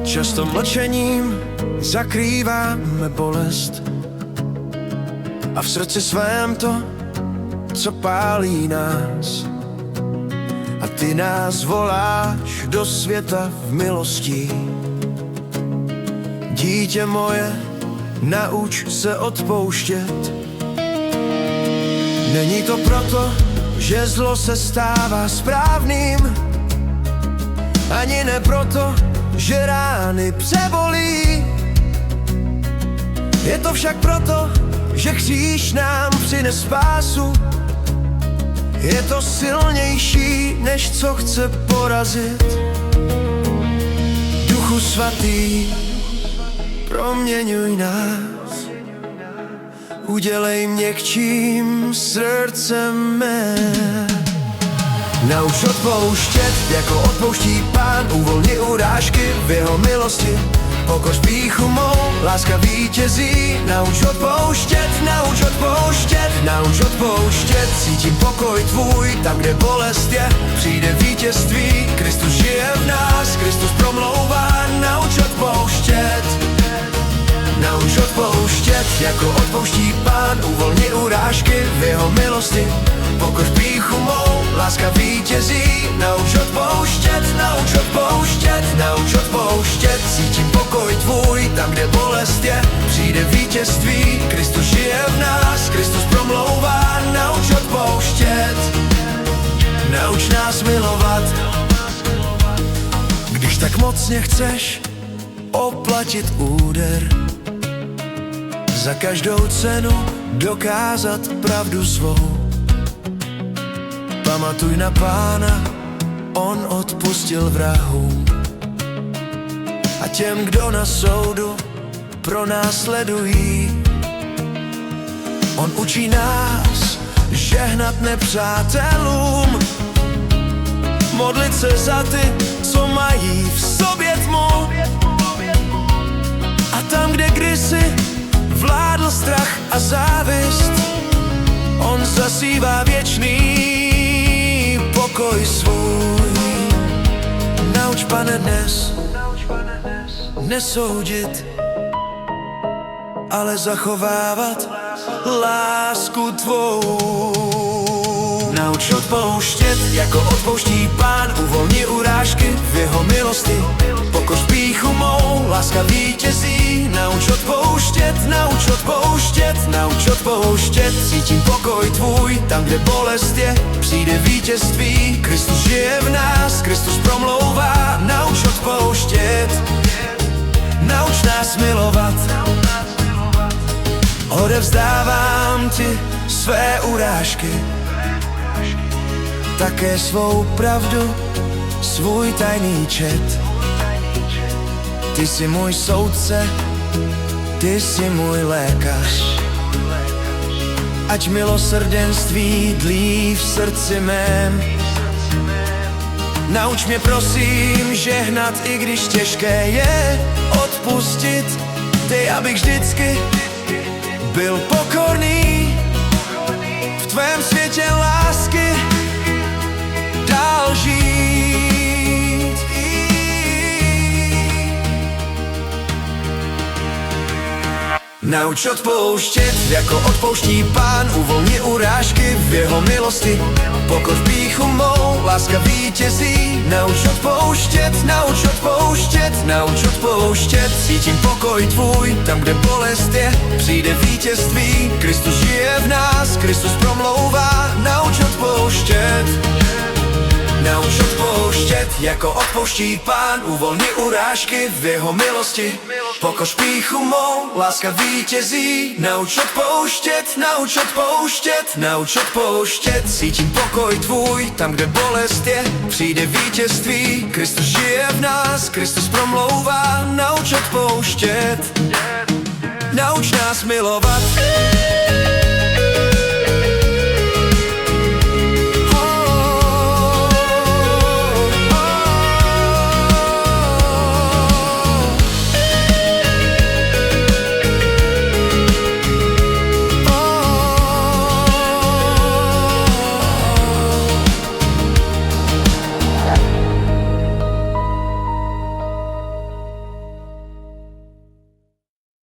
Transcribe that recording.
Často mlčením zakrýváme bolest a v srdci svém to, co pálí nás. A ty nás voláš do světa v milosti. Dítě moje, nauč se odpouštět. Není to proto, že zlo se stává správným, ani ne proto, že rány přebolí. Je to však proto, že kříž nám přines spásu. Je to silnější, než co chce porazit. Duchu svatý, proměňuj nás, udělej měkčím srdcem mé. Nauč odpouštět, jako odpouští Pán, uvolni urážky v jeho milosti. Pokoř pýchu mou, láska vítězí. Nauč odpouštět, nauč odpouštět, nauč odpouštět. Cítím pokoj tvůj, tam kde bolest je, přijde vítězství. Kristus žije v nás, Kristus promlouvá. Nauč odpouštět, nauč odpouštět, jako odpouští Pán, uvolni urážky v jeho milosti. Pokoř pýchu mou, láska vítězí. Nauč odpouštět, nauč odpouštět, nauč odpouštět. Cítím pokoj tvůj, tam kde bolest je, přijde vítězství. Kristus žije v nás, Kristus promlouvá. Nauč odpouštět, nauč nás milovat. Když tak mocně chceš oplatit úder, za každou cenu dokázat pravdu svou. Pamatuj na Pána, on odpustil vrahům. A těm, kdo na soudu pronásledují, on učí nás žehnat nepřátelům. Modlit se za ty, co mají v sobě tmu. A tam, kde kdysi vládl strach a závist, on zasívá věčný pokoj svůj. Nauč, Pane, dnes nesoudit, ale zachovávat lásku tvou. Nauč odpouštět, jako odpouští Pán, uvolni urážky v jeho milosti. Pokoř pýchu mou, láska vítězí. Nauč odpouštět, nauč odpouštět, nauč odpouštět. Cítím pokoj tvůj, tam kde bolest je, přijde vítězství. Kristus žije v nás, Kristus promlouvá. Nauč odpouštět, nauč nás milovat. Odevzdávám ti své urážky, také svou pravdu, svůj tajný čet. Ty jsi můj soudce, ty jsi můj lékař. Ať milosrdenství dlí v srdci mém. Nauč mě prosím žehnat, i když těžké je odpustit. Ty, abych vždycky byl pokorný v tvém světě lásky dál žít. Nauč odpouštět, jako odpouští Pán, uvolni urážky v jeho milosti. Pokoř pýchu mou, láska vítězí. Nauč odpouštět, nauč odpouštět, nauč odpouštět. Cítím pokoj tvůj, tam kde bolest je, přijde vítězství. Kristus žije v nás, Kristus promlouvá. Nauč odpouštět, nauč odpouštět, jako odpouští Pán, uvolni urážky v jeho milosti. Pokoř pýchu mou, láska vítězí. Nauč odpouštět, nauč odpouštět, nauč odpouštět. Cítím pokoj tvůj, tam kde bolest je, přijde vítězství. Kristus žije v nás, Kristus promlouvá. Nauč odpouštět, nauč nás milovat.